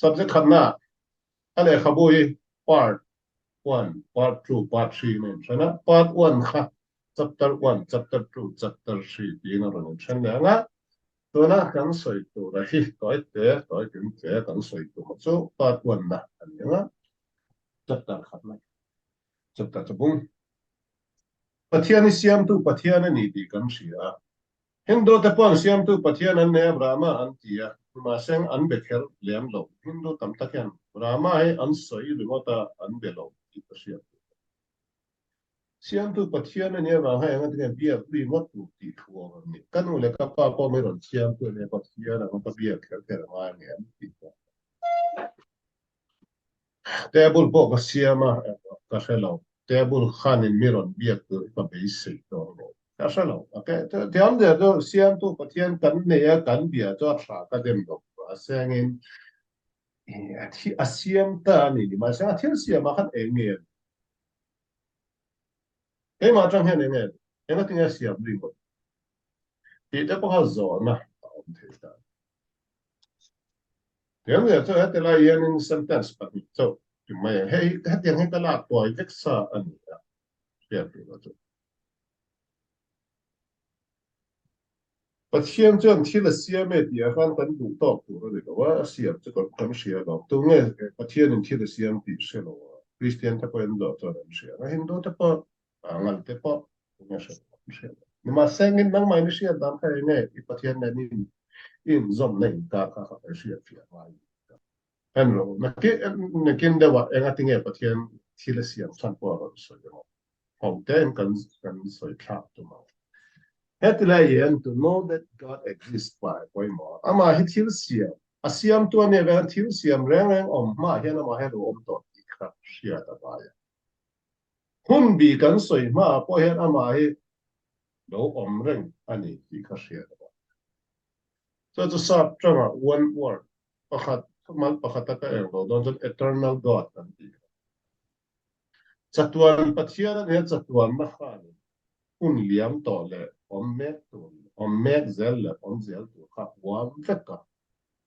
subject ขันน่ะอะไรขบุย part 1 part 2 part 3เนี่ยใช่ไหม part 1ค่ะ chapter 1 chapter 2 chapter 3ดีนะเราเนี่ยใช่ไหมงั้นตัวน่ะกันสวยตัวละที่ตัวถึงเจ๊กันสวยตัวมาสู้ part 1นะอันนี้นะ chapter ขันนะ chapter จะบุ้งปะเทียนนี่เสียมตัวปะเทียนนี่ดีกันเสีย Hindu te pon siam tu pathian an ne Brahma an tia ma seng an bekhel lem lo Hindu tam taken Brahma hai an soi rimota an belo ti pasia siam tu pathian ne ma hai an te bia pri mot tu ti thuo ni kanu le ka pa ko me ron siam tu ne pathian an pa bia khel khel ma ne an ti tebul bo ka siama ka khelo tebul khan in miron bia tu pa be sei to Kasalo, okay. Tiang dia tu siam tu patian kan ne ya kan dia tu asha ka dem do. Asengin asiam ta ni di masa athil siam akan engel. Ma chang hen engel. Enga tinga siam ri mo. Ti pa ka zo na. Tiang dia tu hati la yen in sentence pa ni. So, mai hey hati yang ka la ko iksa ani ya. Siam tu. Pathian chuan thil a siam e tia khan kan du tok tu ro lo wa siam chu kon kan sia lo tu nge pathian in thil a siam ti se lo Christian ta ko en do to ran sia na Hindu ta po angal te po nge se ni ma sengin nang mai ni sia dam kai nge I pathian na ni in zom nei ta ka ka sia fia mai en lo na kin de wa en atinge pathian thil a siam chan po ro so yo hom ten kan so tha tu ma to know that God exists by more. Ama hitil siam. Asiam tu ane gan til siam reng ma hian ama hian to ikha sia ta ba ya. Hun bi kan soi ma po hian ama hi lo reng ani ikha sia ta ba. So to sub changa one word. Pakhat mal pakhat ta ka lo don eternal God kan ti. Chatuan pathian ne chatuan ma khan. Un liam to le mek tu mek zel le zel tu kha wa veka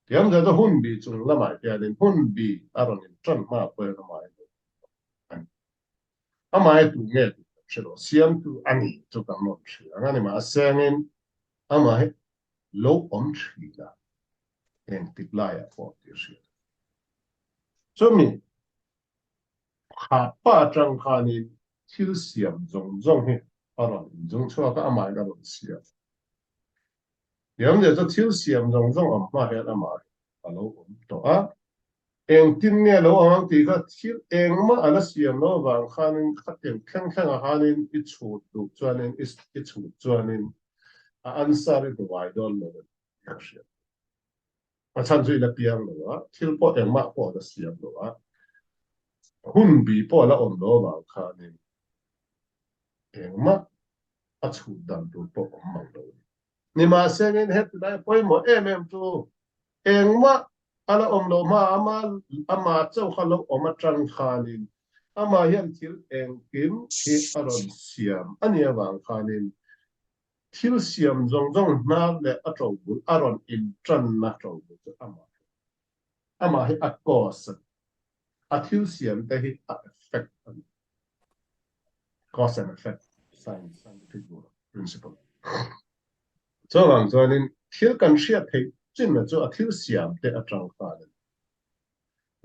tiam da hun bi chung la mai ya den hun bi aron in tran ma pe na mai amai tu nge tu chelo siam tu ani tu kam no chi ani ma sengin amai lo chi la en tiplaya for this year so mi ha pa chang khani thil siam zong he aron zong chwa ka amai ga lo siam Yang dia tu thil siam zong ma he na ma alo to a eng tin nge lo ang ti kha thil eng ma ala siam lo wang khanin khatem khang a hanin I chu tu chuanin I chu chuanin a answer to wai don lo ya a chan zui la piang lo a thil po eng ma po da siam lo a hun bi po la lo wang khanin eng ma a chu dan tu po mang lo ni ma sengin het dai poi mo tu engma ala lo ma ama chau khalo oma tran khanin ama hian thil eng kim hi aron siam ania wang khanin thil siam zong na le atro bu aron in tran na tro bu ama hi a cause a thil siam te hi a effect cause and effect scientific principle so wang chuanin thil kan hriat thei chin na chu a thil siam te atang khanin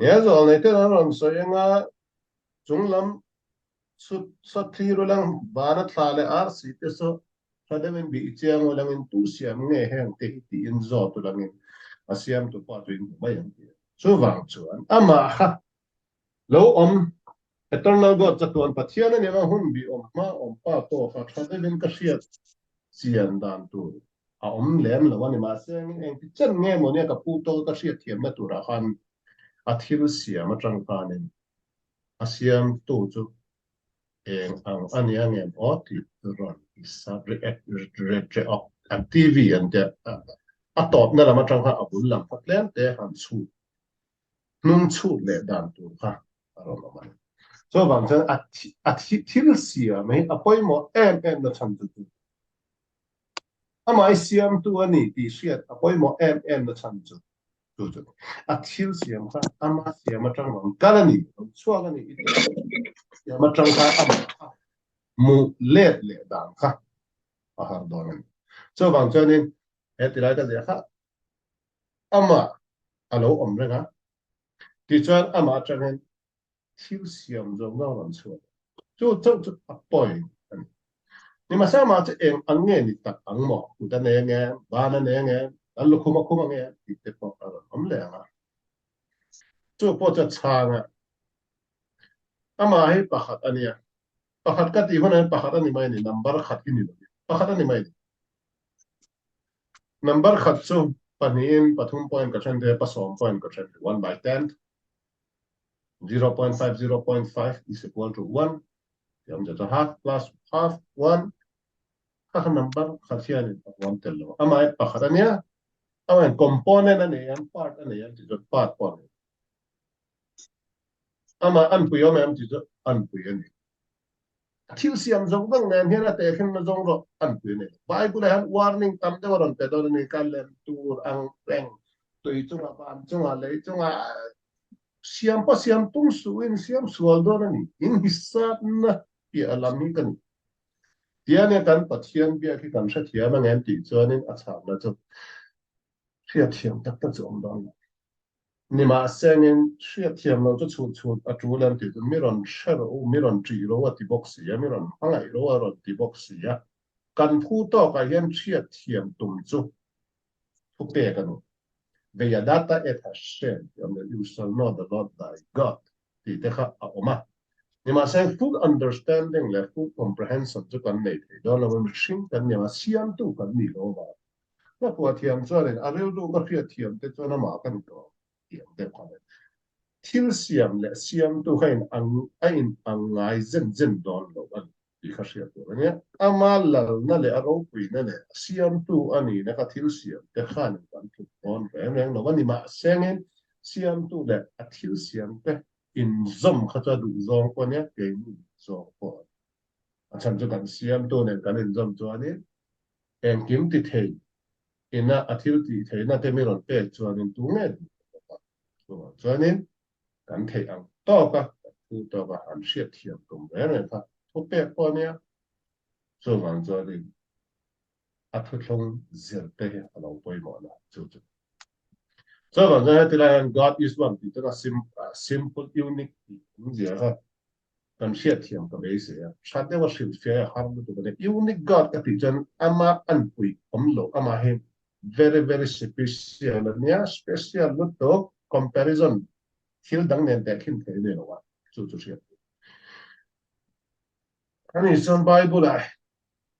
ya zol nei te ron so yanga chunglam sut thiru lang bana thlale ar si te so thadem bi chiang lang in tu siam nge heng te ti in zo tu lang in asiam tu pa tu in mai ang ti so wang chuan ama kha lo eternal god chatuan pathian ani ma hun bi ma pa to kha thadem ka hriat sian dan tu a lem lo ani ma seng eng ti chen nge mo ne ka pu to ka hriat thiam na tu ra khan a thil siam atang khanin asiam tu chu eng ang ani angem oti ron isa active and a top na lama tang kha abul lam patlen te han chu nung chu le dan tu kha aron ma so bang chen a thil siam me apoi mo na chan tu ama siam tu ani ti hriat apoi mo na chan chu chu a thil siam kha ama siam atang ram kalani chuangani siam atang kha ama mu le dang kha a har donan so bang chanin hetilai ka le kha ama alo om renga ti chuan ama atangin thil siam zo ngau ram chu chu a point ni ma sa ma che eng ang nge ni tak ang mo ku ta ne nge ba na ne nge an lu khuma nge ti te po am le nga chu po cha changa ama hi pakhat ania pakhat ka ti hona pakhat ani mai ni number khat ki ni pakhat ani mai number khat chu panin pathum point ka chen de pa som point ka chen 1 by 10 0.5 0.5 is equal to 1 yam ja half plus half 1 ka number khat hian in 1 tel lo ama hi pakhat ania ama component ani am part ani am ti part point ama an puyo me am ti an puyo ni thil siam zong bang nen hena te khen na zong ro an puyo ni bible han warning tam te waron te don ni kalem tur ang reng tui chunga ban chunga le chunga siam pa siam tung su in siam sual do ni in hisat na pi alam ni kan tiane kan pathian bia ki kan sha thiam ngen ti chuanin a cham na chu thia thiam tak tak chu om don ni ma sengin thia thiam lo chu chu a tu lan ti mi ron shar o mi ron tri ro wa ti box ya mi ron hangai ro wa ron ti box ya kan thu to ka hian thia thiam tum chu thu pe kan veia data et hashem you shall know the Lord thy God ti te kha a oma ni ma seng full understanding le full comprehension chu kan nei te do lo mi shin kan ni ma siam tu kan ni lo ba na ko thiam chuan a rel du ka thia thiam te chuan ma kan to thiam te kha thil siam le siam tu hain ang ngai zen don lo an ti kha sia tu ania ama lal na le aro pui na le siam tu ani na ka thil siam te khan kan tu on reng lo ani ma sengen siam tu le a thil siam te in zom kha cha du zong ko ne ke ni zo ko a chan chu kan siam tu ne kan in zom chu ani en kim ti thei ina a thil ti thei na te mi ron pe chuan in tu nge chuan in kan thei ang to ka tu to ka han sia thiam tum re ne tha thu pe ko nia so man cho ni a thu thong zer te a lo poi mo na chu chu so man cho ti la God is one ti to simple unique ni ha kan sia thiam ka be se ya sha de wa sil fia har lu to ne unique God ka ti jan ama an pui om lo ama he very very special nia special lu to comparison thil dang nen te khin the ne lo wa chu chu sia ani son bible ai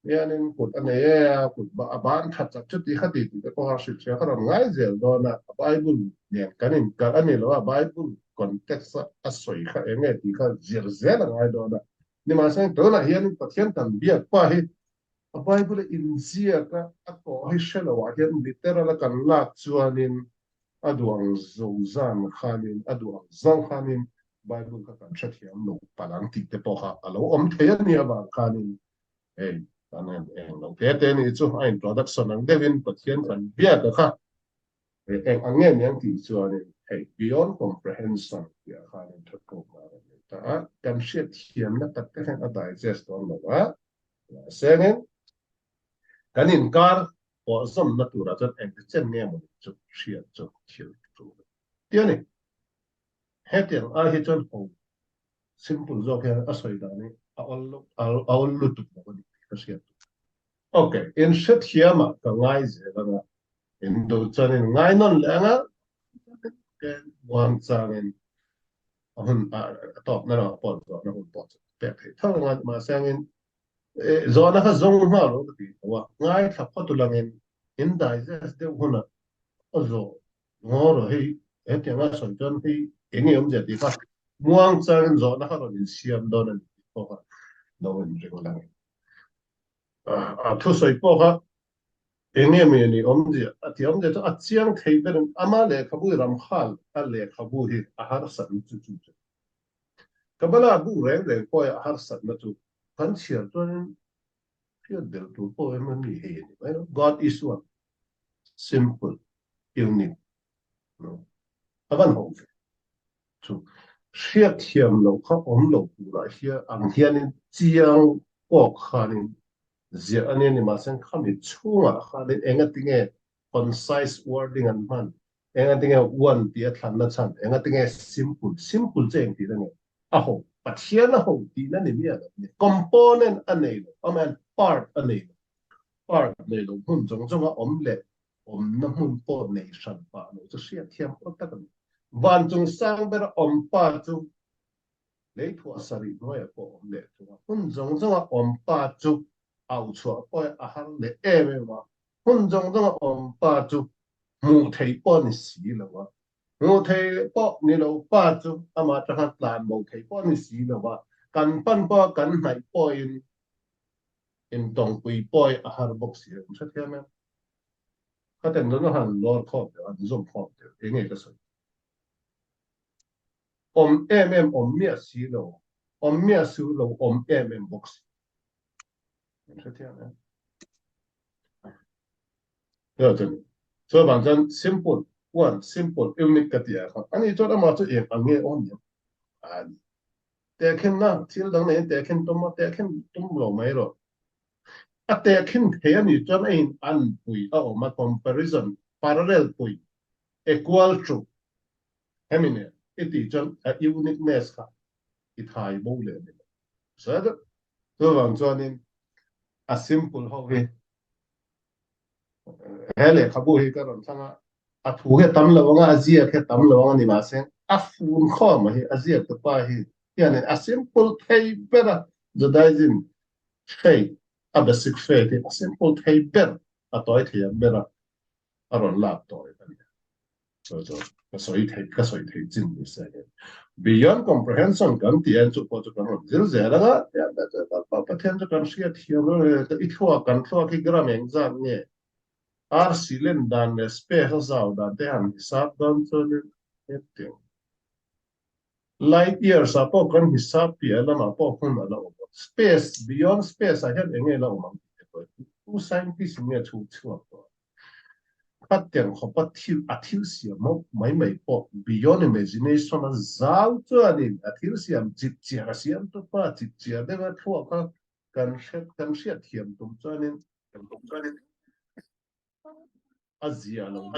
yanin kut ane ya kut ban that chak chuti khati ti ko har shil sia har ngai zel do na bible nen kanin ka ani lo bible context a soi kha enge ti kha zir zel ngai do na ni ma sang to na hian pathian tan bia pa hi a bible in zia ka a ko hi shela wa hian literal kan la chuanin aduang zozan khanin aduang zang khanin bible ka kan thathiam lo palang ti te po ha alo om thea ni ba khanin ei kanen eng lo te te ni chu a introduction ang devin pathian kan bia ka kha eng angen yang ti chuanin hey beyond comprehension ya khanin thot ko ma ta kan shet thiam na tak te han a digest on lo wa sengen kanin kar o zom na tura chan eng chen nge mo chu shia chu thil chu tiani hetiang a hi chon ho simple zo ke a soi da ni a ol lu tu ko ni ka shia okay in shet hiama ka ngai ze da in do chan in ngai non la nga ke wan chang in hun a top na ro pol zo na hun pot pe pe thang nga ma sang in zo na ka zong ma lo ti wa ngai tha photu lang in digest de huna zo ngoro hi hetiang a soi chon hi enge om je ti fa muang chang zo na ka ro in siam don an ko ha no in je ko lang a thu soi po ha enge me ni om je a ti om je a chiang thei ben ama le khabu ram khal a le khabu hi a har san chu chu kabala bu reng reng ko a har san na chu kan chiar ton pure del tu po em ni he ni God is one simple unique avan ho chu shia thiam lo kha om lo pura hia ang hianin chiang ko khanin zia ane ni ma sen khami chunga khanin enga tinge concise wording an man enga tinge one tia thlan na chan enga tinge simple cheng ti ne aho pathiana ho ti na ni mia component anei lo amen part anei lo part nei lo hun jong jong a om le om na hun po nei shan pa lo chu shia thiam ko ta kan van chung sang ber om pa chu lấy thua sari nói có lệ thua hun dòng dòng ông ba chú áo chua coi à hàng lệ em mà hun dòng dòng ông ba chú mù thấy bao nhiêu xí了哇mù thấy bao nhiêu lâu ba chú à mà chẳng hạn là mù thấy bao nhiêu xí了哇cần phân bao cần hay bao in đồng quy bao à hàng bốc xí không sao thế mà cái tên nó hàng lor khom anh zoom khom thế nghe cái gì om mía xí lo om mía xí lo om bốc xí không sao thế mà 여튼 저 반전 simple one simple unique 같이야 아니 저다 맞죠 예 방에 오냐 아니 대캔나 til당네 대캔 좀 대캔 좀로 메로 아 대캔 대야니 저는 안 부이 마 comparison parallel 부이 equal to 헤미네 이티 전 uniqueness 가 이타이 몰래 그래서 저 반전인 a simple 호게 hele khabu he karon thanga a thu he tam lawanga azia he tam lawanga ni ma sen a fun kho ma he azia to pa he yani a simple thai bera judaism thai a basic faith a simple thai ber a toy thai bera aron la toy so so ka soi thai jin ni sa beyond comprehension kan ti an chu po chu kan zil zera ga ya da pa then chu kan sia thiam lo i thua kan thua ki gram exam nge ar silen dan le space zau dan te han hisab dan chone eting light years apo kan hisab pi ala ma po hun ala space beyond space a hen enge la ma tu scientist nge chu chu pat tiang ho pat thil a thil sia mo mai mai po beyond imagination a zau chu ani a thil siam chip chia siam to pa chip chia de ga thua ka kan shet thiam tum chanin azia lo